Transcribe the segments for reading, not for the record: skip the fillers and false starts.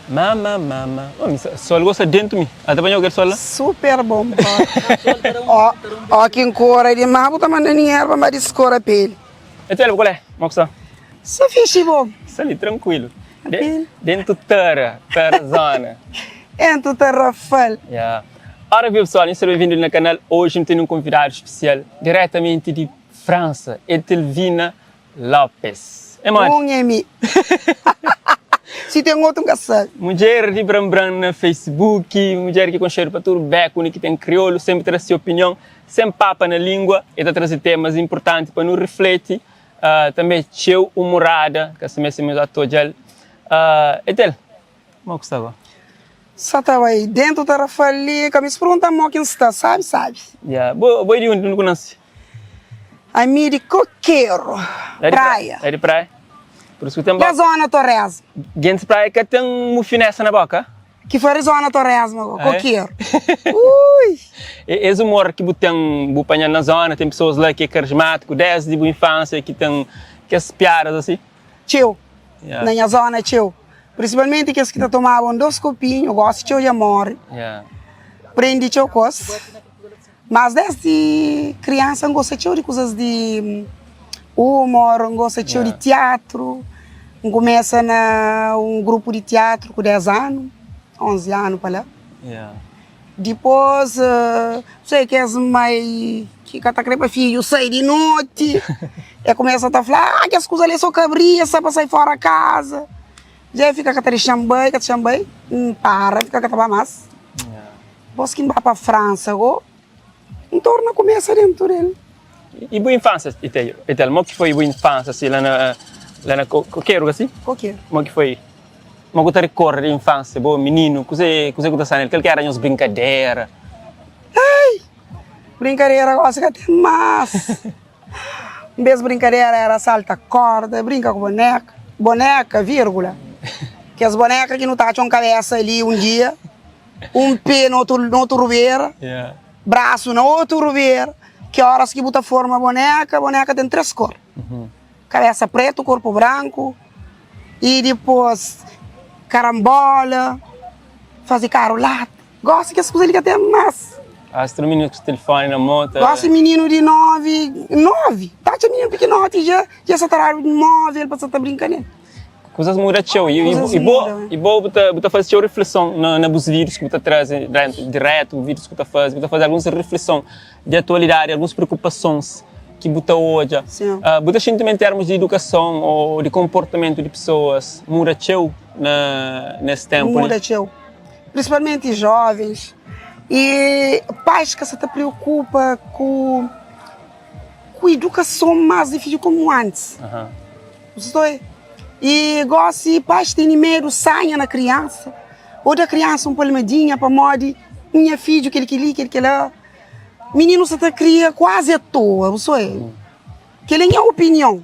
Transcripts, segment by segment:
Mama. Oh, sol gosta dentro me. Até banho quer sol? Super bom. Ó, quem cora de mabo tá mandando erva, mas descora pele. Então, qual é? Moxa. Só fixe bom. Sali tranquilo. Dentro terra zona. Entro Rafael. Yeah. Ora, viu pessoal, seja bem-vindo no canal. Hoje temos um convidado especial, diretamente de França, Etelvina Lopes. É mais? Se tem outro que sabe. Mulher de Bram no Facebook, mulher que conhece para tudo beco, que tem crioulo, sempre traz sua opinião, sem papa na língua, e está trazendo temas importantes para nos refletir. Também teu humorada, que se mexe mesmo a toda. Etel, como é que está agora? Só estava aí dentro da Rafael, que me pergunta como que está, sabe? Yeah. Boa de onde não conhece? A minha de Coqueiro, praia. É de praia? Por isso que tem a zona Torres. Gente praia que tem uma finesse na boca? Que foi a zona Torres, Coqueiro. Ui! Esse humor que tem bupanha na zona, tem pessoas lá que é carismático, desde boa infância, que tem as piadas assim? Tio. Yeah. Na minha zona, tio. Principalmente que tomavam 2 copinhos, eu gosto de amor. Yeah. Prendi tio coisa. Mas desde criança eu gosto de coisas de humor, eu gosto de teatro. Eu começo na grupo de teatro com 10 anos, 11 anos para lá. Yeah. Depois, sei que as mães que catacrepa filho sai de noite. E começa a falar que as coisas ali são cabrias, só para sair fora da casa. Já fica com a chambai, para, fica com a mais. Depois que vai para a França, então começa dentro dele. E boa infância, Etel, como que foi boa infância, assim, lá na Coqueiro, assim? Coqueiro. Como que foi? Como que recorre de infância, bom menino, que você está nele, que era as brincadeiras? Ai, brincadeira, gosto que até mais. Em vez de brincadeira era salta corda, brinca com boneca, vírgula. Que as bonecas que não tá com cabeça ali dia, pé no outro rubeira, braço no outro rubeira, que horas que bota forma boneca tem 3 cores. Cabeça preta, corpo branco, e depois carambola, fazer carolata. Gosto que as coisas ali até mais. As menino com o telefone na moto. Gosto de menino de 9. Tá de menino pequeno, já está de móvel para estar brincando. Coisas mudam, tio. E bom, você faz uma reflexão nos vídeos que você traz direto, vídeos que você faz algumas reflexões de atualidade, algumas preocupações que você hoje. Você sente em termos de educação ou de comportamento de pessoas, muda, tio, nesse tempo? Muda, tio. Principalmente jovens. E pais que se preocupa com a educação mais difícil como antes. E gosto de pais têm medo, saia na criança. Ou da criança palmadinha para modo, minha filha, que lá. Menino se cria quase à toa, que ele é opinião.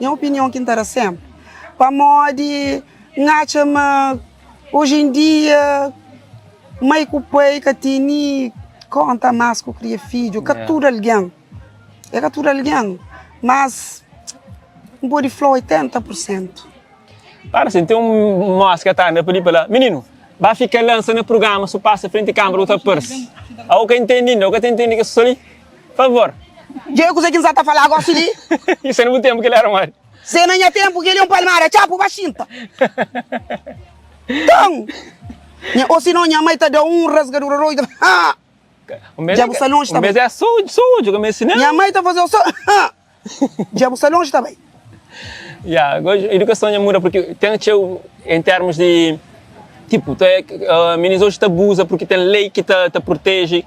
É opinião que interessa sempre. Para modo, hoje em dia, mãe que o pai que tem conta mais que cria filho, captura alguém. É captura alguém. Mas um body flow 80%. Para assim, tem moço que está na película, menino, vai ficar lançando o programa, se passa frente à câmera, outra perse. Alguém entendendo, que é só ali, por favor. Eu consegui exato falar agora ali. Isso é no tempo que ele era mais. Se não é tempo que ele é palmar, chapo, baixinta. Então, ou se não, minha mãe está dando rasgadura roida. Já você longe também. Mas é saúde, como é cinema. Minha mãe está fazendo só. Já você longe também. A educação muda porque tem em termos de tipo, meninos hoje abusa porque tem lei que te protege,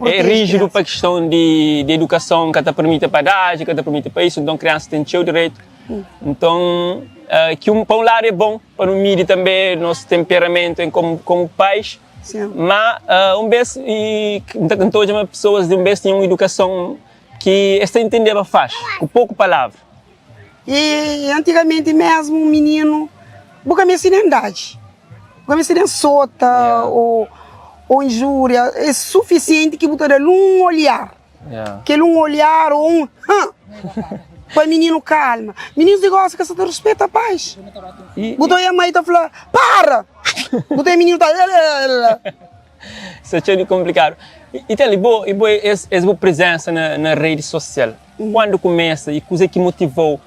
é rígido para a questão de educação que te permite para idade, que te permite para isso, então a criança tem seu direito. Então, que para um lado é bom, para o mídia também, nosso temperamento como pais, mas vez, então as pessoas de vez têm uma educação que esta entender faz, com pouco palavra. E antigamente mesmo um menino, nunca me ensinou idade. Nunca me ensinou sota ou injúria. É suficiente que botar um olhar. Que um olhar ou para menino calma. Meninos de gosta que você respeita a paz. Botou a mãe e falou, para! Botei menino tá. Isso é complicado. Então, essa presença na rede social, quando começa e coisa que motivou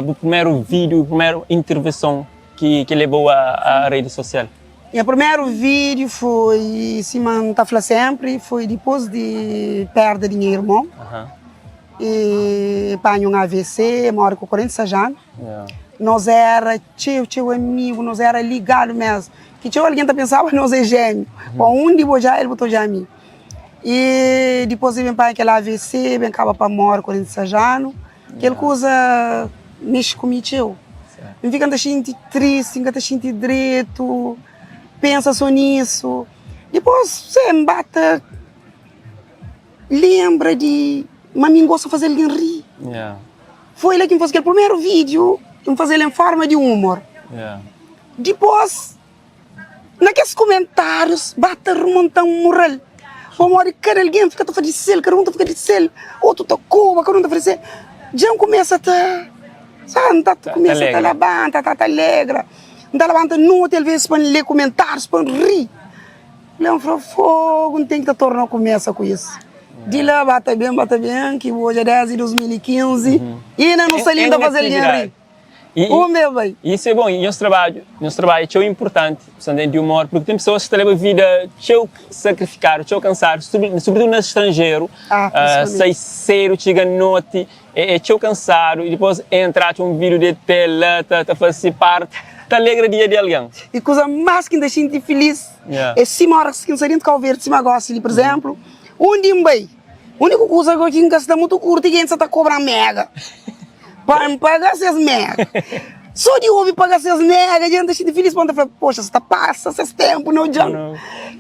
o primeiro vídeo, a primeira intervenção que levou à rede social? E o primeiro vídeo foi, se está falando sempre, foi depois de perder dinheiro, irmão. E apanhou um AVC, moro com 46 anos. Nós era teu amigo, nós era ligado mesmo. Que tinha alguém que pensava que nós é gêmeo. Para onde eu já ele botou já a mim. E depois ele para aquele AVC, bem acaba para morrer com 46 anos. Aquela coisa mexe comigo. Me fica a gente triste, fica a gente direito, pensa só nisso. Depois você me bate, lembra de, mas me gosta de fazer alguém rir. Foi ele que me fez aquele primeiro vídeo, me fazer ele em forma de humor. Depois, naqueles comentários, bate remontar um moral. Vamos olhar, cada alguém fica a fazer cel, cada um fica de cel, outro tá cuba, cada um tá fazer. Já começa a sabe, começa a levantar, tá alegre. Não levanta não, talvez para ler comentários, para rir. Leão para fogo, não tem que tornar começa com isso. De lá, bata bem, que hoje é 10 de 2015, e ainda não sei ainda fazer alguém rir. Meu bem. Isso é bom, e nosso trabalho é importante, de humor, porque tem pessoas que têm a vida sacrificar, cansar, sobretudo no estrangeiro, sai cedo, chega à noite, é cansado, e depois entrar um vídeo de tela, tá fazer parte, tá alegre dia de alguém. E coisa mais que deixa a gente feliz, é se horas que não sei qual ver, se gosta, por exemplo, onde bem, a única coisa que a gente gasta muito curto e a gente está cobrando mega. Para me pagar essas mega. Só de ouvir pagar essas mega, a gente deixa de feliz quando fala, poxa, você passa, esse tempo, não adianta.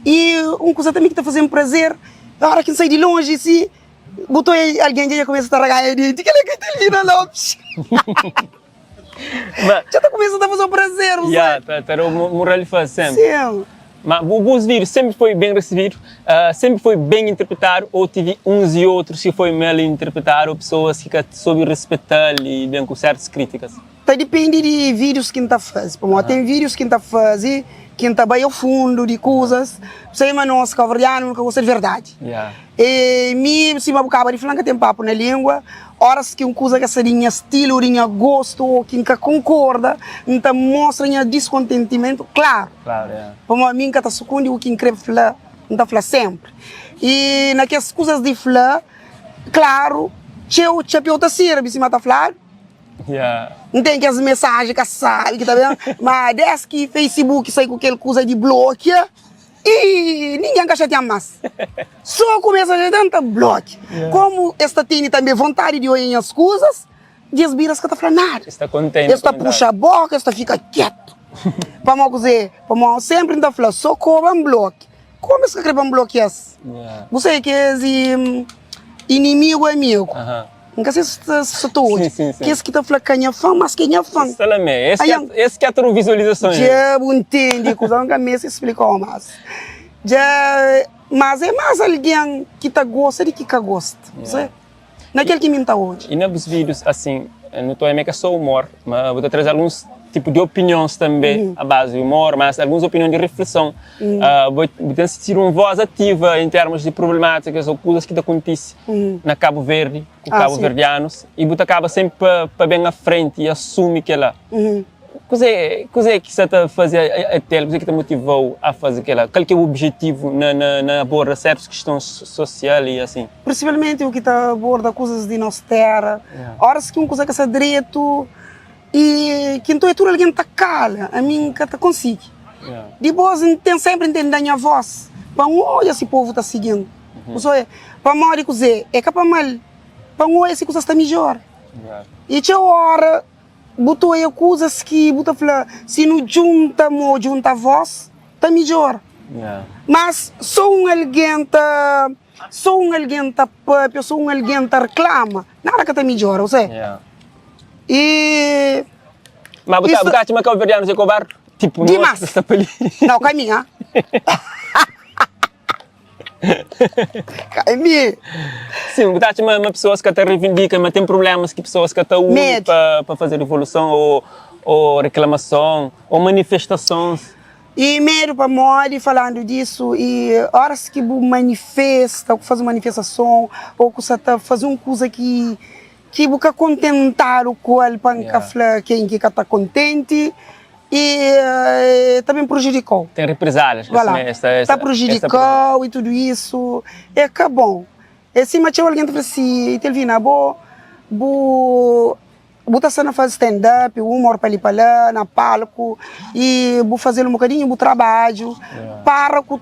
E uma coisa também que está fazendo prazer, a hora que sai de longe, se botou alguém já começa a tragar ele, que ele é Catalina Lopes. Já está começando a fazer um prazer, não sei? Tá o moral faz sempre. Sim. Mas os vídeos sempre foi bem recebido, sempre foi bem interpretado, ou tive uns e outros que foi mal interpretado, ou pessoas que soube respeitar e bem com certas críticas? Depende de vídeos que está fazendo. Tem vídeos que está fazendo, que está bem ao fundo de coisas, sei mas nós cavarianos nunca gosta de verdade. E se me acaba de falar que tem papo na língua, horas que coisa que essa linha estilo, linha gosto, ou que nunca concorda, então mostra linha descontentamento, claro. Como a mim que está sucundo o que incrível falar, não está falando sempre. E naquelas coisas de falar, claro, eu outra serve, se me está falando. Não tem aquelas mensagens que sabe, que tá vendo? Mas desde que Facebook sai com aquela coisa de bloco, e ninguém quer chatear mais. Só começa a tentar bloco. Como esta tem também vontade de olhar as coisas, diz biras que tá falando nada. Está contente. Esta puxa a boca, esta fica quieto. Para dizer, para sempre ainda falar, só cobra um bloco. Como é que escreve um bloco esse? Você que é inimigo amigo. Nunca sei se tu que esse que está falando quem é fã, mas quem é fã. Esse que é a visualização. Já entende, coisa nunca me explicou mais. Mas é mais alguém que tá gosta de que gosta. Naquele que me está hoje. E nos vídeos, assim, não estou a só humor, mas vou trazer alguns tipos de opiniões também, à base de humor, mas algumas opiniões de reflexão. Vou sentir uma voz ativa em termos de problemáticas ou coisas que acontecem na Cabo Verde, com cabo-verdianos, e você acaba sempre para bem à frente e assume que ela. Coisa é que você está fazendo até, coisa que te motivou a fazer aquela? Qual que é o objetivo na aborda certas questões sociais e assim? Principalmente o que está aborda coisas de nossa terra, horas que coisa que está direito, e que então é tudo alguém está cala, a mim que está consigo. Depois tem sempre entender a voz, para olha esse povo está seguindo. Para mal dizer, é capaz mal, para olha esse coisa está melhor. E tinha hora botou aí coisas que botou falar, se não junta a voz, está melhor. Mas só alguém tá pop, só alguém tá reclama, nada que está melhor, você. E mas você acha que o verdiano é covarde? Tipo, Dimas. Não, caminha. Caminha. Sim, você acha uma pessoa que reivindica, mas tem problemas que pessoas que estão para fazer revolução ou reclamação ou manifestações. E mesmo para morrer falando disso, e horas que você manifesta, ou faz uma manifestação, ou que você faz uma coisa que você contentar o corpo para quem está contente, e também prejudicou. Tem represálias. Está prejudicou e tudo isso. É que bom. E se mas alguém te fala assim, Telvina, Buta sana faz stand-up, humor para ali para lá, na palco, e vou fazer um bocadinho do trabalho, para que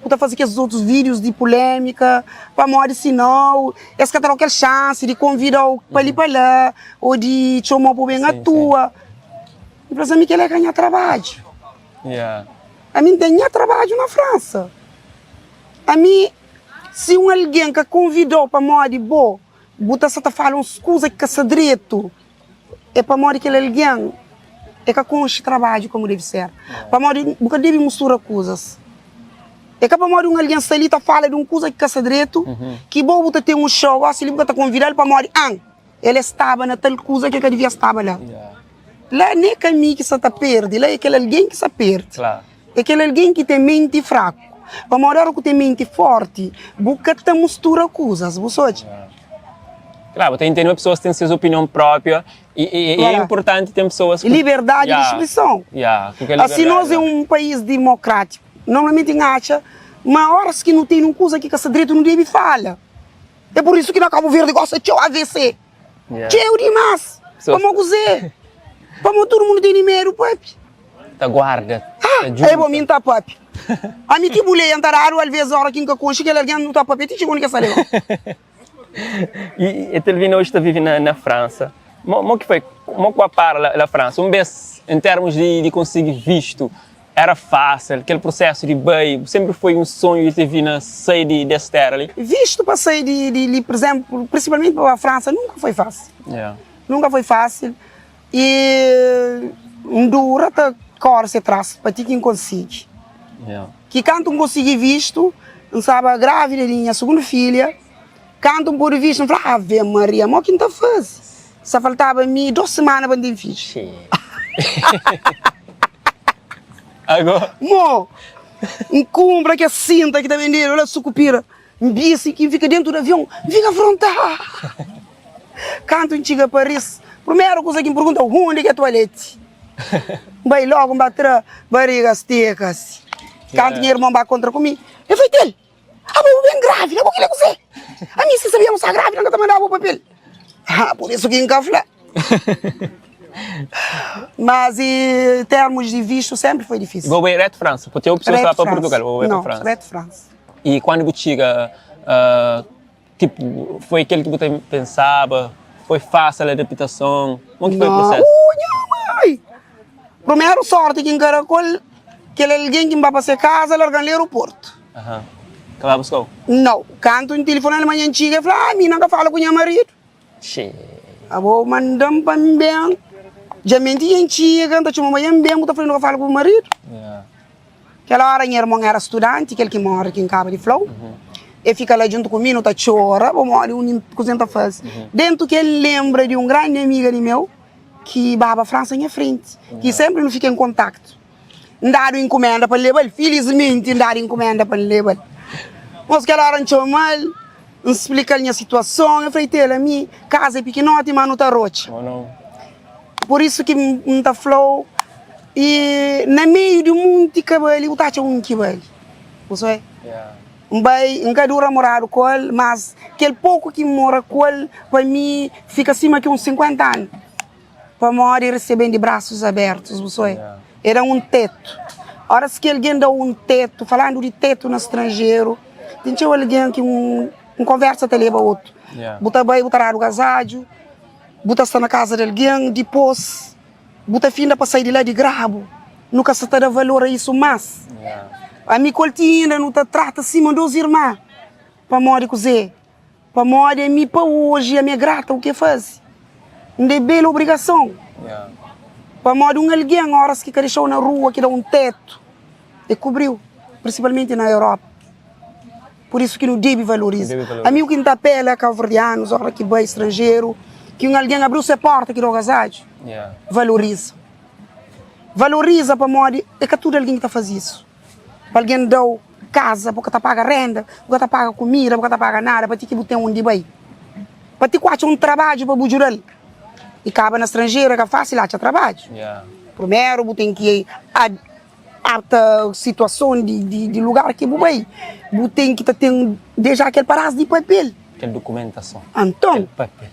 tu fazer aqueles outros vídeos de polêmica, para morrer senão, esse que terá aquela chance de convidar para ali para lá, ou de chamar para bem a tua. Para mim que ele ganha trabalho. A mim tem trabalho na França. A mim, se alguém que convidou para morrer bom, Buta se fala umas coisas que são direito. É para morrer aquele alguém. É que conche trabalho como deve ser. Para morrer, porque deve misturar coisas. É que para morrer alguém se ali fala de uma coisa que é direito, que bom Buta tem um show, se ele está convidado para morrer, ele estava na tal coisa que devia estar lá. Lá nem é mim que se está perde, lá é aquele alguém que se perde. Claro. É aquele alguém que tem mente fraca. Para morrer que tem mente forte, Buta mistura coisas, você Claro, tem pessoas que têm sua opinião própria e é importante ter pessoas... Liberdade de expressão. Assim, nós é um país democrático. Normalmente acha, mas horas que não tem uma coisa que esse direito não deve falar. É por isso que na Cabo Verde gosta de AVC. Tchau demais. Vamos dizer. Vamos todo mundo tem dinheiro, papi. Tá guarda. É bom, mim tá papi. A mim que mulher entrar às vezes a hora que concha que alguém não tá papi, te chegou ninguém sabe. E a Telvina hoje está vivendo na França. Como que foi? Como que para a França? Vez, em termos de conseguir visto, era fácil? Aquele processo de bem, sempre foi um sonho de Telvina sair dessa terra ali? Visto para sair por exemplo, principalmente para a França, nunca foi fácil. Nunca foi fácil. E dura tá cor se traz para ti quem consegue. Que quando conseguir visto, não sabe, grávida de minha segunda filha, quando por visto, falei, Ave Maria, mas o que está fazendo? Só faltava me 2 semanas para ter filho. Agora? Mo, compra que a cinta que está vendendo, olha a sucupira, um bicho que fica dentro do avião, fica afrontar. Quando a gente chega a Paris, primeira coisa que me pergunta, onde é a toalete? Vai logo bater barrigas secas. Quando minha irmã vai contra comigo, eu falei, ele, eu bem grávida, por que ele é você? A mim, se sabíamos estar grávida, nunca te mandava o papel. Por isso que encafla. Mas em termos de visto, sempre foi difícil. Vou ir reto França, porque eu preciso para Portugal, vou ir para França. Não, reto França. E quando você chega, tipo, foi aquele que você pensava, foi fácil a adaptação, como que foi o processo? Mãe! Primeiro sorte que em Caracol, que alguém que vai para casa, larga no aeroporto. Acabava buscar? Não. Quando um telefone na manhã chega, eu falo, mim não fala com meu marido. Vou mandar para mim bem. Já menti em chega, então chama bem, eu estou falando que falo com o marido. Aquela hora minha irmã era estudante, aquele que mora aqui em Cabo de Flow. E fica lá junto comigo, tá chora, vamos olhar o que a gente faz. Dentro que ele lembra de um grande amigo de meu, que vai para a França em frente, que sempre não fica em contato. Não dá encomenda para levar, felizmente não dá encomenda para levar. Mas aquela hora não mal, não explica a minha situação, eu falei, a minha casa é pequenote, mas não está rocha. Por isso que não está flow. E no meio de muito cabelo, eu estou um cabelo. Você nunca dura morar com ele, mas aquele pouco que mora com ele, para mim, fica acima de uns 50 anos. Para morar recebendo de braços abertos, você era um teto. Ora, se alguém dá um teto, falando de teto no estrangeiro, tem alguém que conversa até leva outro. Bota bem, botar o casado, bota estar na casa de alguém, depois, bota fim para sair de lá de grabo. Nunca se dá valor a isso mais. A minha coltina não trata acima dos irmãos. Para morar com você. Para morar a mim para hoje, a minha grata, o que faz? Não é bela obrigação. Para morar alguém, horas que deixou na rua, que dá um teto, e cobriu, principalmente na Europa. Por isso que não deve valorizar. A mim o que está pele é cabo-verdianos, hora que vai estrangeiro, que alguém abriu sua porta que dá casado, valoriza. valoriza para modo, é que tudo alguém está faz isso. Para alguém dá casa, porque está paga renda, porque está paga comida, porque está paga nada, para ti que botar onde vai. Para ti que um trabalho para bujural. E acaba na estrangeira, que é fácil achar trabalho. Yeah. Primeiro, você tem que a situação de lugar que você vai. Você tem que ter deixar aquele paraço de papel. Aquela documentação. Então, Aquele papel.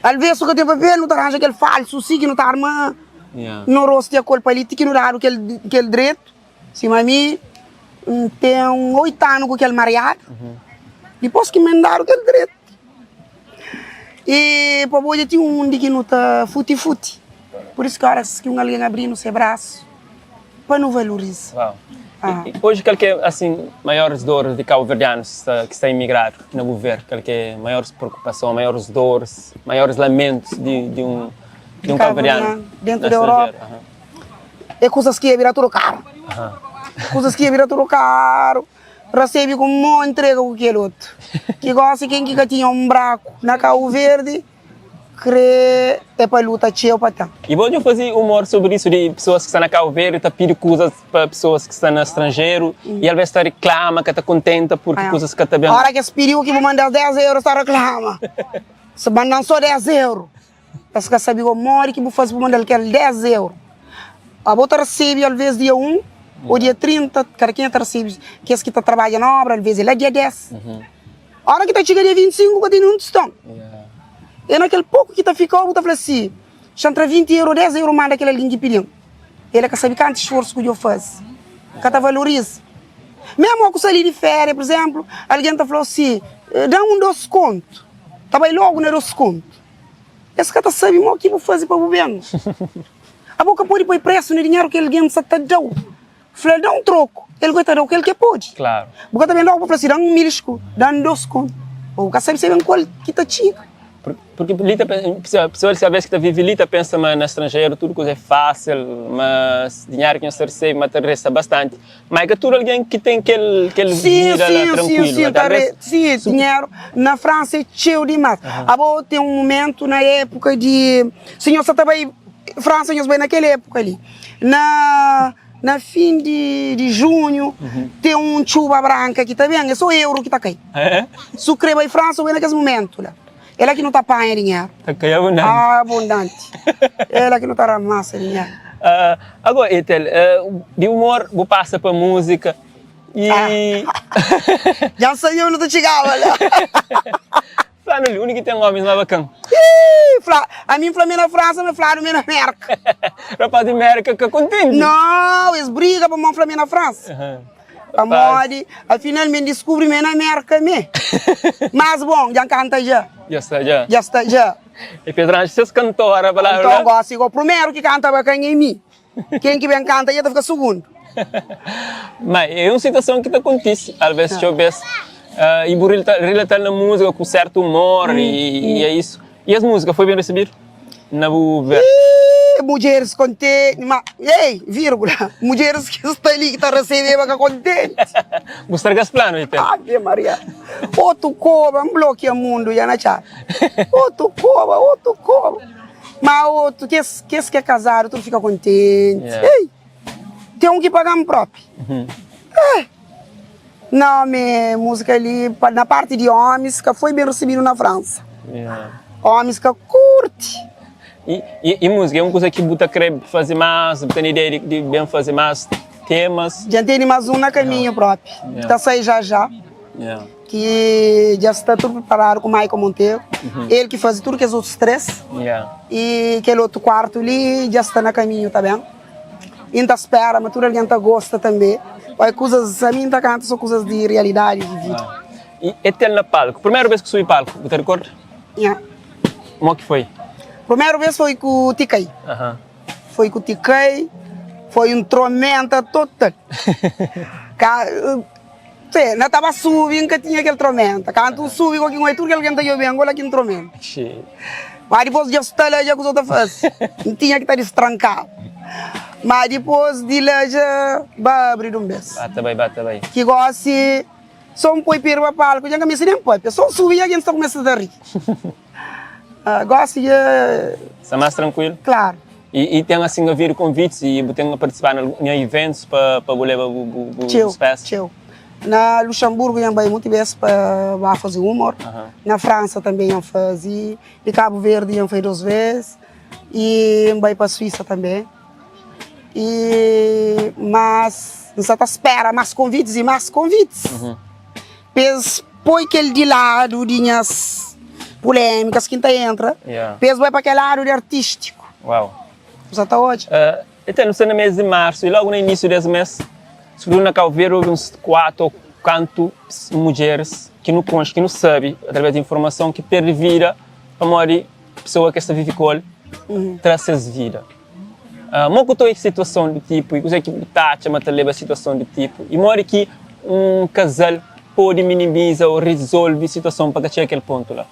às vezes que tem papel, não arranja aquele falso, sim, que não está armando. Yeah. No rosto de acordo político, que não dá aquele direito. Se a mim tem 8 anos com aquele mariado, depois que me daram aquele direito. E para hoje tem de que não está futi-futi. Por isso que horas que alguém abrir no seu braço, para não valorizar. Uau. E hoje, qual que é, assim, maiores dores de cabo-verdianos que está a emigrar no governo? Qual que é maiores preocupações, maiores dores, maiores lamentos de um cabo-verdiano dentro da Europa? É coisas que ia virar tudo caro. Coisas que ia virar tudo caro. Recebe com uma entrega com aquele outro. Que gosta quem que tinha buraco na Cabo Verde, crê é para luta cheia para tá. E vou fazer humor sobre isso de pessoas que estão na Cabo Verde, tá pedindo coisas para pessoas que estão no estrangeiro e às vezes está reclama, que está contenta porque coisas que está bem. A hora que esse pediu que vou mandar 10 euros, está reclama. Se mandam só 10 euros. Parce que sabe o humor que vou fazer para mandar aquele 10 euros. A outra recebe às vezes dia 1, ou dia 30, cada quem recebe, que esse que está trabalhando na obra, às vezes ele é dia 10. A hora que está chegando dia 25, que tem um tostão. E naquele pouco que está ficando, eu falei assim, entre 20 euros, 10 euros, manda aquele alguém que pediu. Ele quer saber quanto esforço que eu faço. Que está valoriza. Mesmo com o salário de férias, por exemplo, alguém está falando assim, dá um desconto. Está bem logo no desconto. Esse cara sabe o que eu vou fazer para o governo. A boca pode pôr preço no dinheiro que alguém está dando. Falei, dá um troco. Ele vai te dar o que ele pode. Claro. Porque também logo para fazer, dá um milisco, dá um desconto. O cara sabe bem qual que está chico. Porque a pessoa que às vive ali pensa mas no estrangeiro tudo coisa é fácil, mas dinheiro que você recebe mas resta bastante. Mas é tudo alguém que tem aquele vida lá tranquilo. Sim, dinheiro. Na França é cheio demais. Agora tem um momento na época de... Senhor, você também... França, nós vai naquela época ali. Na fim de junho, tem um chuva branca aqui também, é só euro que está caindo. Sucre vai França, vai naquele momento lá. Ela que não está apanhando dinheiro. Está caindo abundante. Abundante. Ela que não está ramassa dinheiro. Agora, Ethel, de humor, vou passar para música e... Já saiu, não estou chegando, olha. Flano ali, o único que tem homens lá bacana. A mim, Flamengo na França, me falaram na América. Rapaz de América, que contente. Não, eles brigam para o Flamengo na França. A moda, afinal, me descobre na América, mas bom, já canta já. Já está, já. Já está, já. E Pedro, vocês cantoram, então, gosto, o primeiro que canta bacana é mim. Quem que vem canta, já fica segundo. Mas é uma situação que acontece, às vezes, eu vejo, e vou relatar na música com certo humor, e é isso. E as músicas, foi bem recebido? Na governo? Mulheres contentes, mas, ei, vírgula, mulheres que estão ali, que estão recebendo, que contentes. Gostar das planos, então? Ave Maria. Outro cobra, bloqueia o mundo, já na chat. Outro cobra. Mas outro, que é casado, tu fica contente. Ei, tem um que pagar um próprio. Não, minha música ali, na parte de homens, que foi bem recebido na França. Homens que curte. E música é uma coisa que você quer fazer mais, tem ideia de bem fazer mais temas? Já tem mais um na caminho próprio. Está saindo já. Que já está tudo preparado com o Michael Monteiro. Ele que faz tudo que os outros três. E aquele outro quarto ali já está na caminho, tá bem? Ainda espera, mas tudo alguém gosta também. Coisas, a mim tá cantando são coisas de realidade, de vida. E Ethel na palco, primeira vez que subi palco, você recorda? Como que foi? Primeira vez foi com o Tiquei. Foi com o Tiquei, foi um tormenta total. Não estava subindo que tinha aquele tormenta. Quando subi com aquele tudo que alguém está jogando, agora aquele tormenta. Mas depois já está lá, já que os outros fazem. Não tinha que estar destrancado. Mas depois de lá já vai abrir um beijo. Bata bem. Que gosta, só um põe para o palco, já que me nem põe. Só subir e a gente começa a rir. Gosto de... Está mais tranquilo? Claro. E tem assim a ver convites e tem a participar em eventos para levar os pés? Na Luxemburgo eu vai muitas vezes para fazer humor. Na França também eu fazia. Em Cabo Verde eu fui 2 vezes. E vai para a Suíça também. Mas não se espera mais convites e mais convites. Põe aquele de lado, dinhas polêmicas que entra. Depois vai para aquele lado de artístico. Uau! Já está hoje? Então, no mês de março, e logo no início desse mês, subiu na Cabo Verde, houve uns 4 ou 5 mulheres que não conhecem, que não sabem, através de informação, que perdem vida para morrer pessoa que está vivendo traz suas vidas. Como estou em situação do tipo, e coisa que está a levar a situação do tipo, e mora que um casal pode minimizar ou resolver a situação para chegar àquele ponto lá.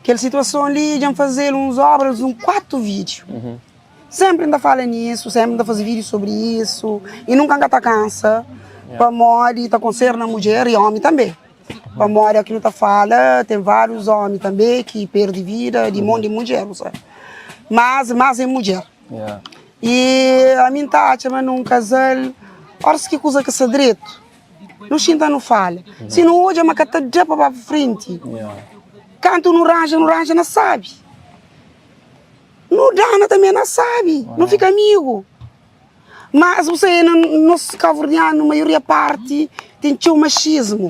Aquela situação ali, já fazer uns obras, 4 vídeos. Sempre ainda fala nisso, sempre ainda faz vídeos sobre isso. E nunca está cansa. Para morrer, está concerna a mulher e homem também. Para morrer, aqui não está fala, tem vários homens também que perdem vida de monte de mulher, sabe? Mas é mulher. E a minha tati, mas num casal, olha que coisa que se direito. Não sinta, não fala. Se não hoje, é uma catadinha para frente. Canto não ranja, não sabe. Não dá, também não sabe. Não fica amigo. Mas você, no nosso cabo-verdiano, a maioria parte, tem o machismo.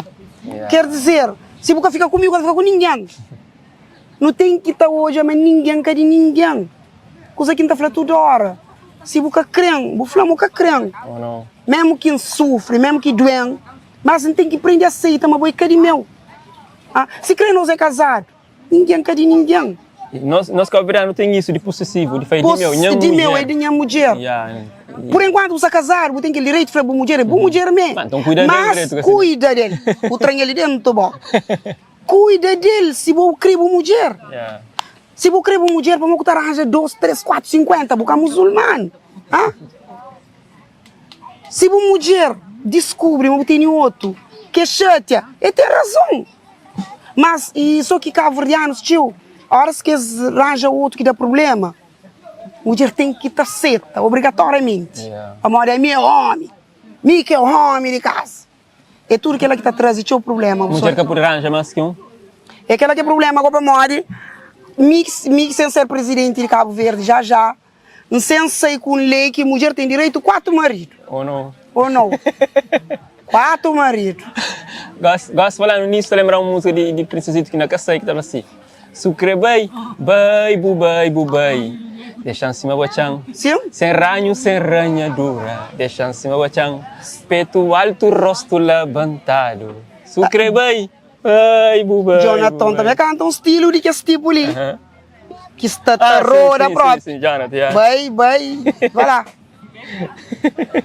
Quer dizer, se você fica comigo, você fica com ninguém. Não tem que estar hoje, mas ninguém quer de ninguém. Coisa que não está falando toda hora. Se você crê, você fala que crê. Mesmo quem sofre, mesmo que doente, mas não tem que aprender a aceitar, mas você quer de meu. Se crê não é casado, ninguém quer de ninguém. Nós cabo-verdiano tem isso de possessivo, de fazer de meu, é de minha mulher. Por enquanto você é casado, você tem aquele direito de fazer boa mulher, é boa mulher mesmo. Então cuida dele. Mas cuida dele. O trem ali dentro, bom. Cuida dele, se você quer boa mulher. Se você quer boa mulher, para você arranjar 2, 3, 4, 50, porque é muçulmano. Se você mulher descobre, você tem outro, que é chata, ele tem razão. Mas, isso que cabo-verdianos, tio, horas que eles arranjam outro que dá problema, a mulher tem que estar certa, obrigatoriamente. A mulher é meu homem, que é o homem de casa. É tudo que ela que está trazendo, tinha o problema. A mulher que arranja mais que um? É aquela que é problema, agora para mulher, sem ser presidente de Cabo Verde, já, não sei com lei que a mulher tem direito a 4 maridos. Ou não? 4 maridos. Gosto de falar nisso, lembrar uma música de Princesito que não sei, que estava assim. Sucre bai, bubai. Deixa em cima o chão. Sem ranho, sem ranhadura. Deixa em cima o chão. Peito alto, rosto levantado. Sucre bai, bubai. Jonathan também canta um estilo de que esse tipo ali. Que está terror da própria. Sim, Jonathan. Vai lá.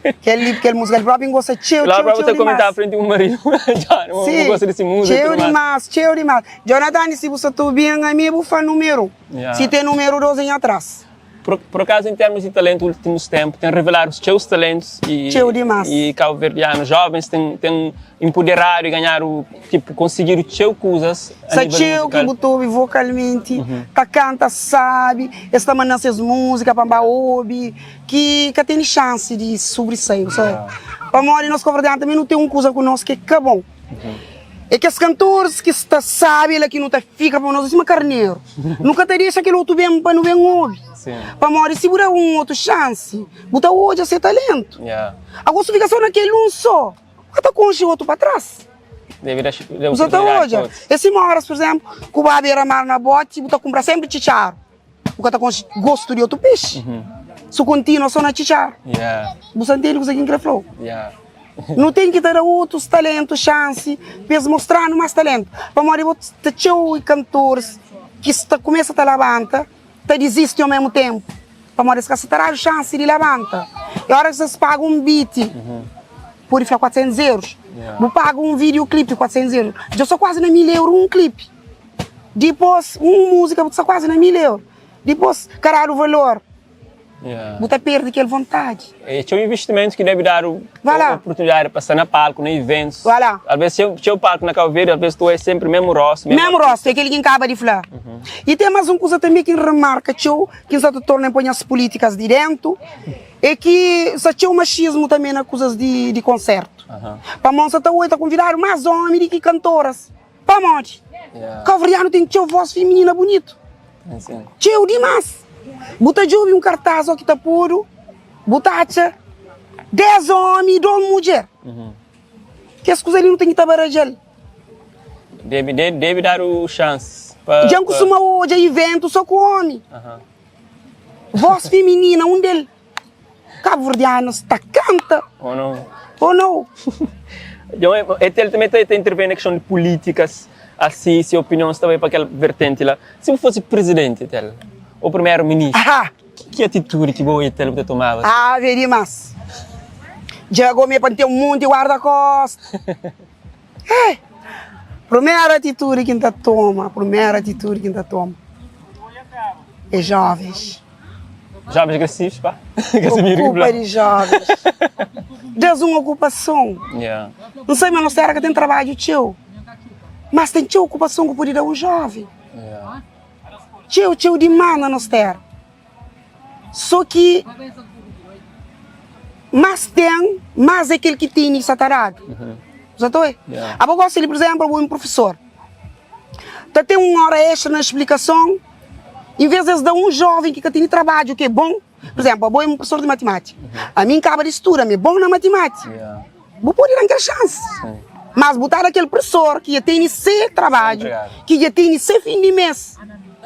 Aquele música próprio gosta de lá para você comentar à frente de um marido. Não gosta desse música. Cheio demais. Jonathan, se você está bem, a minha bufa número. Se tem número 12 em atrás. Por acaso, em termos de talento, nos últimos tempos, tem revelado os seus talentos e cabo-verdianos jovens têm empoderado e ganhar conseguir o seu coisas a nível musical. Que botou vocalmente, tá canta, sabe, esta maneira essas músicas para ouvir, que tem chance de sobressair, sabe? Para morrer nós cabo-verdianos também não tem uma coisa conosco que é bom. É que os cantores que está sabe ele que não tá fica para nós assim carneiro. Nunca te deixa aquele outro bem para não bem ouvir. Para morrer se botar outra chance, botar hoje a ser talento. Agora se fica só naquele um só, está com o outro para trás. Você está hoje. Esse horas, por exemplo, que o babi era mar na bote, você comprar sempre chicharo. Porque está com gosto de outro peixe. Se continua só na chicharo. Você entende o que você quer falar? Não tem que ter outros talentos, chance, para mostrar mais talento. Para morrer, você tem cantores que começam a levantar, desistem ao mesmo tempo. Para morrer, você terá chance de levantar. E a hora que vocês pagam um beat, por ficar 400 euros, você paga um videoclipe de 400 euros. Já sou quase na 1000 euros um clipe. Depois, uma música, você quase na 1000 euros. Depois, caralho, o valor. Você perde aquela vontade. É um investimento que deve dar Voilà. a oportunidade de passar na palco, em eventos. Voilà. Às vezes, se eu palco na Cabo Verde, às vezes tu é sempre mesmo rosto. Mesmo rosto, é aquele que acaba de falar. E tem mais uma coisa também que remarca, tio, que se torna põe as políticas de dentro, é que se tinha o machismo também nas coisas de concerto. Para mim, você está convidar mais homens do que cantoras. Para morte. Cavriano tem tio voz feminina bonito. Tio demais. Buta jovem um cartaz que está puro, butacha, 10 homens e 2 mulheres. Que as coisas ali não tem que estar barajando. Deve dar o chance. Já costuma hoje evento só com homem. Voz feminina, um deles. Cabo-verdiano está canta. Ou não? Ou não? Ele também está intervendo na questão de políticas, assim, se a opinião está para aquela vertente lá. Se eu fosse presidente dele, ou primeiro-ministro, que atitude que boa ele tomava? Veria mais. Já gomei para ter um monte de guarda-costas. Primeira atitude que ainda toma, é jovens. Jovens agressivos, pá? Ocupa de jovens. Deus uma ocupação. Não sei, mas não será que tem trabalho teu. Mas tem teu ocupação que pode dar um jovem. Teu demanda não terra. Só que mas tem, mas é aquele que tem isso atarado. A pouco, se ele, por exemplo, um professor, tem uma hora extra na explicação, em vez de dar um jovem que tem trabalho que é bom, por exemplo, eu sou um professor de matemática, a mim acaba de estudar, é bom na matemática, vou poder dar aquela chance. Mas botar aquele professor que já tem esse trabalho, que já tem esse fim de mês,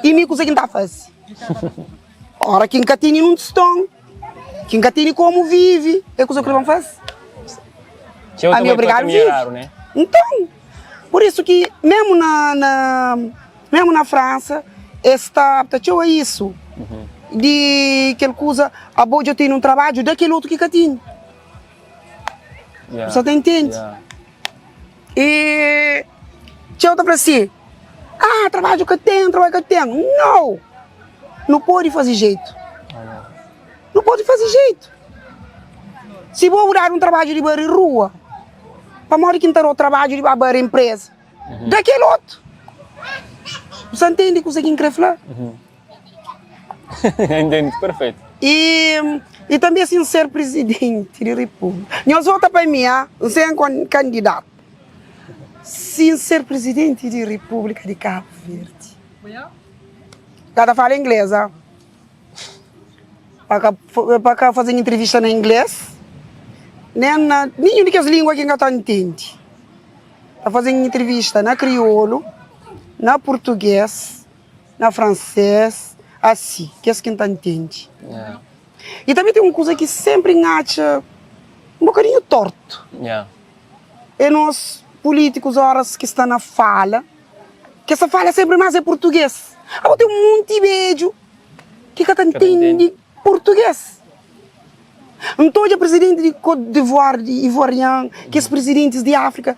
e me consegue dar fácil. Ora, quem nunca tem não estão, quem nunca tem como vive, é coisa que eles vão fazer. A mim obrigado a viver. Né? Então, por isso que mesmo na França, está é isso. De que ele usa a boa de ter um trabalho daquele outro que tem. Você entende? E eu para si, trabalho que eu tenho, Não! Não pode fazer jeito. Não pode fazer jeito. Se vou dar um trabalho de bar em rua, para morrer que não o trabalho de bar em empresa, daquele outro. Você entende o que você quer falar? Entendo, perfeito. E também assim ser presidente da república. Nós votamos para mim, não ser um candidato. Sim, ser presidente da república de Cabo Verde. Cada fala inglês, para fazer entrevista na inglês, nenhuma das línguas que não entende. Para fazer entrevista na crioulo, na português, na francês, assim, que é quem não entende. E também tem uma coisa que sempre acha um bocadinho torto. É nós políticos, horas que estão na fala, que essa fala sempre mais é português. Tem um monte de beijo que não entende português. Então, o presidente de Côte d'Ivoire, de Ivoriano, que os presidentes de África,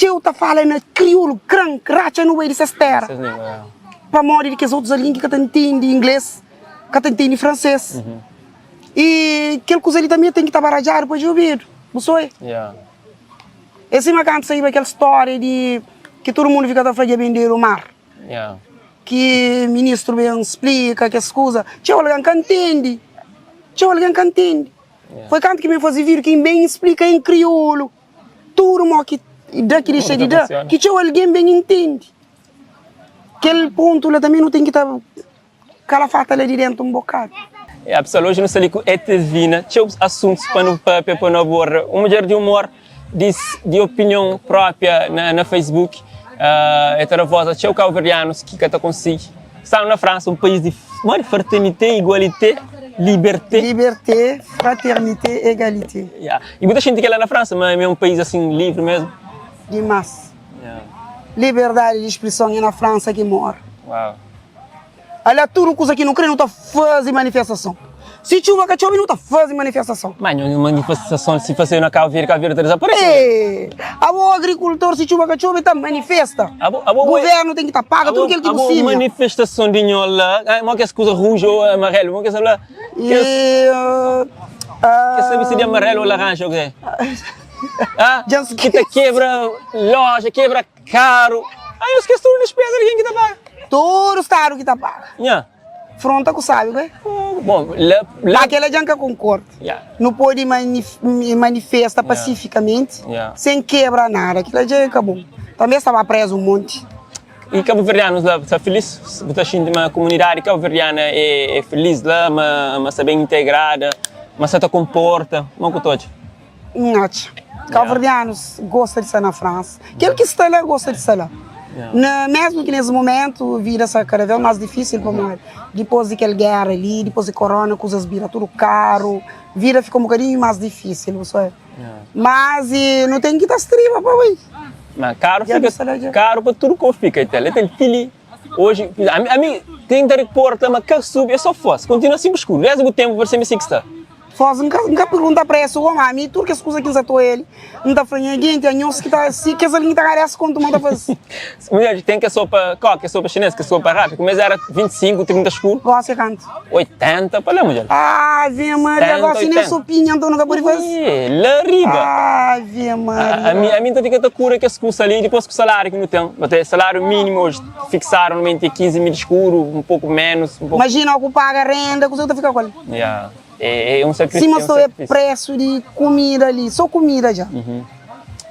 eu estou falando crioulo, crank, racha no meio dessas terras. Para morrer que os outros ali que não entendem inglês, que não entendem francês. E aquela coisa ali também tem que estar barajado para ouvir. Não sei. Esse macante saiu aquela história de que todo mundo fica a fazer vender o mar. Que o ministro bem explica que as coisas. Tinha alguém que entende. Foi canto que me fazia vir quem bem explica em crioulo. Tudo mal que daqui deixa de dar. Que tinha alguém bem entende. Aquele ponto lá também não tem que estar. Aquela fata ali dentro um bocado. A pessoa hoje não sabe que é divina. Tinha assuntos para não borrar. Uma mulher de humor, de opinião própria na Facebook. Heterovosa, tinha o cabo-verdianos que está consigo. Estamos na França, um país de fraternité, igualité, liberté. Liberté, fraternité, égalité. E muita gente que lá na França, mas é um país assim livre mesmo. Demais. Liberdade de expressão é na França que mora. Uau. Olha, tudo coisa que não crê não está fazendo manifestação. Se chuva que chove, não está fazendo manifestação. Mas não manifestação se fazer na Cabo Verde desaparece. É, o agricultor, se chuva que chove, está manifesta. O governo tem que estar pago tudo aquilo que é possível. Manifestação de nhola, mas que as coisas rouge ou amarelo, mas que essa lá. Que sabe se de amarelo ou laranja ou que que te quebra loja, quebra caro. Aí eu esqueci tudo de pedras, quem que tá paga? Todos os caros que tá paga. Fronta que sabe, né? Bom, aquela janca concorda. Não pode manifestar pacificamente, sem quebrar nada. Aquela janca bom. Também estava preso um monte. E cabo-verdianos lá, está feliz? Você está uma comunidade cabo-verdiana é feliz lá, mas está bem integrada, mas se comporta, não que todos? Não. Cabo-verdianos gostam de estar na França. Aquele que está lá gosta de estar lá. Mesmo que nesse momento vira essa cada vez mais difícil para nós. Depois daquela guerra ali, depois da corona, coisas viram tudo caro, vira fica um bocadinho mais difícil, sabe? Mas não tem que estar estriba para mim. Mas caro fica caro para tudo que fica, então. Tem tili hoje, a mim tem que porta, mas que sube é só fosse, continua assim escuro. Desde o tempo para ser me está. Faz nunca pergunta para esse homem, a mim tudo que as coisas que eu ele, não está falando ninguém, tem uns que tá se que essa linha tá garece quanto manda fazer. Mulher tem que sopa, qual que é sopa chinesa, que sopa rápida, mas era 25, 30 escuro. Gosta canto. 80, para lá, mulher. Vê Maria, gosta nem sopinha, então nunca pode fazer. Lá riba. Vê Maria. A mim tá fica cura que as custas ali, depois que o salário que não tem, até salário mínimo hoje fixaram no momento 15 mil escuro, um pouco menos, um pouco. Imagina o que paga renda, que você fica com ele. É um sacrifício. Sim, mas é preço de comida ali, só comida já.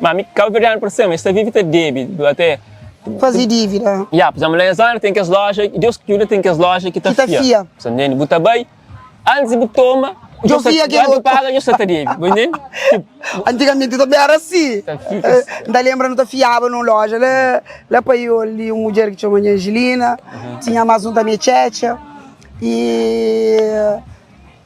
Mas a cabo-verdiano, por exemplo, está vive débito até. Fazer dívida. Por exemplo, lá tem que as lojas, Deus que tem que as lojas que está fia. Você entende? Buta bem, antes de toma, eu fia que eu paga, eu está débito, entende? Antigamente também era assim. Ainda lembra, não fiava numa loja, lá para eu ali uma mulher que chama Angelina, tinha mais um da minha tchecha, e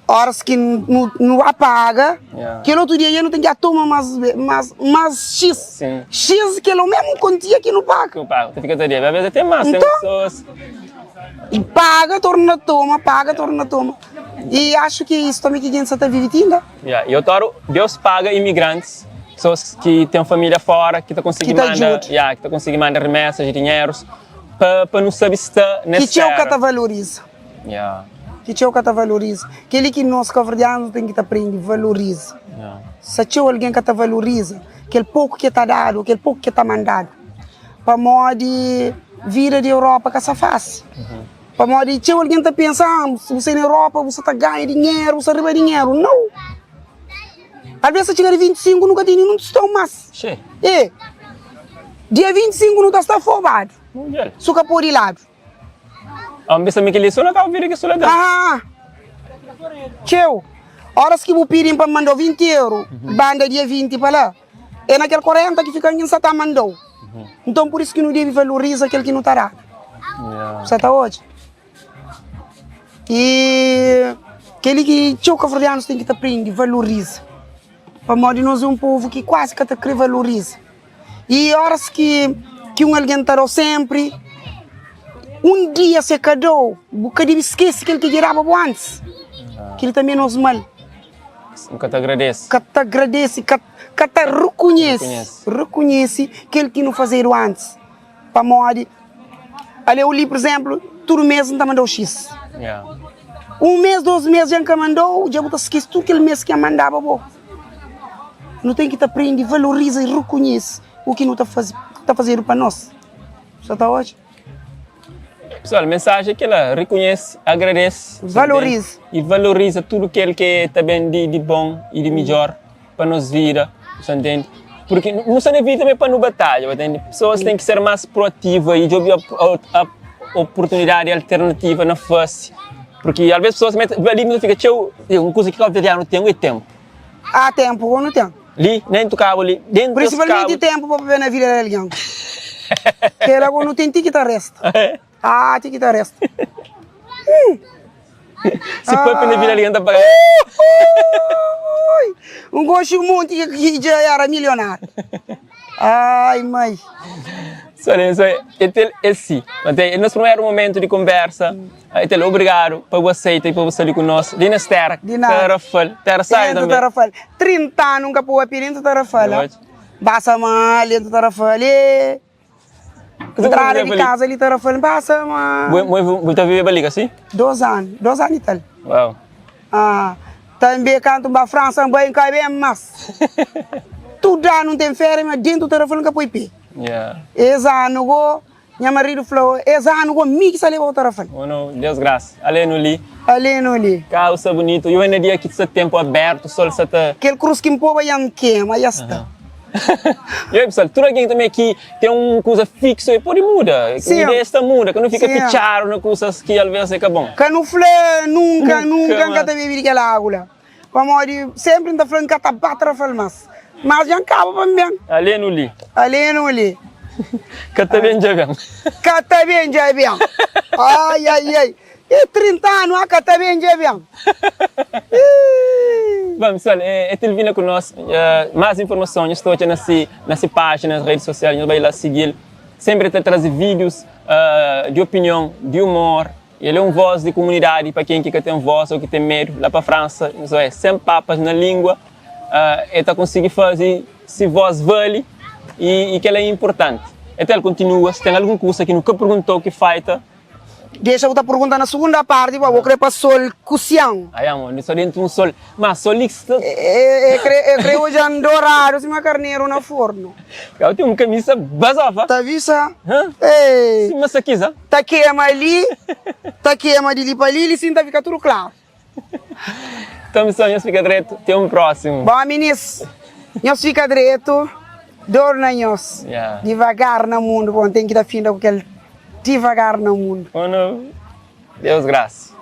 horas que não apaga, que no outro dia eu não tenho que tomar mais X. Sim. X que é o mesmo quantia que não paga. Não paga, fica todo dia, às vezes até mais, então, pessoas. E paga, torna toma, paga, torna toma. E acho que isso também que a gente está vivendo. Eu toro, Deus paga imigrantes, pessoas que têm família fora, que estão conseguindo mandar remessas, dinheiros, para não saber se está nessa que o que valoriza. Que o que valoriza. Aquele que nós cabo-verdianos tem que aprender, valoriza. Se tinha alguém que valoriza, aquele pouco que está dado, aquele pouco que está mandado, para modo vir da Europa que essa faz. Para modo tinha alguém que está pensando, você na Europa, você está ganhando dinheiro, você recebe dinheiro. Não. Às vezes você chega de 25, nunca tem nenhum tostão mais. Dia 25 não está afobado. Suca por de lado. Bisa mikir liso na kau vira que sudah Tchau. Horas que vou pedir para mandar 20 euros, banda dia 20 para lá. É naquele 40 que fica em Sata mandou. Então por isso que não deve valorizar aquele que não está lá. Você está hoje? E aquele que tchau cabo-verdianos tem que aprender, valoriza. Para modo nós é um povo que quase que te valoriza. E horas que alguém está sempre. Um dia se cadou, bocadinho esquece aquele que girava antes. Que ele também nos mal. Que te agradece. Que te agradece, que te reconhece. Reconhece aquele que não fazia antes. Para morrer. Ali eu li, por exemplo, todo mês não mandou X. Um mês, 2 meses já que mandou, já você esquece tudo aquele mês que mandava. Não tem que te aprender, valoriza e reconhece o que não está fazendo para nós. Só está hoje? Pessoal, a mensagem é que ela reconhece, agradece, valoriza e valoriza tudo aquilo que é também de bom e de melhor para nós vida, você entende? Porque não só na vida também para nos batalha, entende? Pessoas têm que ser mais proativas e ouvir a oportunidade alternativa na face, porque às vezes pessoas ali não fica uma coisa que o cabo-verdiano tem é tempo. Há tempo ou não tem? Ali, nem do cabo ali, dentro do cabo. Principalmente tempo para viver na vida da religião. Que ela não tem que te resta. Tem que dar resto. Se foi para vir ali, anda para gosto muito que já era milionário. Ai, mãe. Ele sim. Até no nosso primeiro momento de conversa, ele obrigado para você aceitar e para você ali conosco. Ali na terra, terra sai também. Terra 30 anos nunca pôr pirinto terra fala. Basta mal, ali terra fala. Entrar de casa ali terra fala, basta mal. Você vive ali assim? 2 anos e tal. Uau. Também canto para a França, bem cá bem mais. Tudo não tem férias, mas dentro do telefone que põe pé. Ano go, minha marido falou, ano go, mixa ali o telefone. Oh não, Deus graças. Ali no li. Calça bonito. Eu ainda dia que está tempo aberto, sol está. Aquele cruz que me põe aí queima, já está. E aí, pessoal, tudo alguém também aqui tem uma coisa fixa e pode mudar. Sim. A ideia está muda, que não fica pichado na coisas que às vezes é bom. Que não flê, nunca te bebi aquela água. Vamos dizer, sempre está falando que está batendo falmas. Mas já acaba para mim. Ali no li. Que está bem já bem. Ai. E 30 anos, que está bem já bem. Bom, pessoal, ele vindo conosco. Mais informações, estou aqui nessa página, nas redes sociais, nós vamos lá seguir. Sempre traz vídeos de opinião, de humor. Ele é uma voz de comunidade para quem tem voz ou que tem medo. Lá para a França, nós é sem papas na língua. Ele está conseguindo fazer se voz vale e que ela é importante. Então ele continua, se tem alguma coisa que nunca perguntou que faz. Deixa eu te perguntar na segunda parte, vou querer para sol cucião. Aí, amor, isso dentro de um sol. Mas sol isso. Eu creio já dourado, se uma carneiro no forno. Eu tenho uma camisa basava. Tá vista? Sim, mas aqui, já. Tá queima ali, de ali para ali, sim, tá fica tudo claro. Então, missão, nós fica direto. Até um próximo. Bom, meninos, nós fica direto. Dor na nós. Devagar no mundo, bom, tem que dar fim daquele devagar no mundo. Oh, não. Deus graças.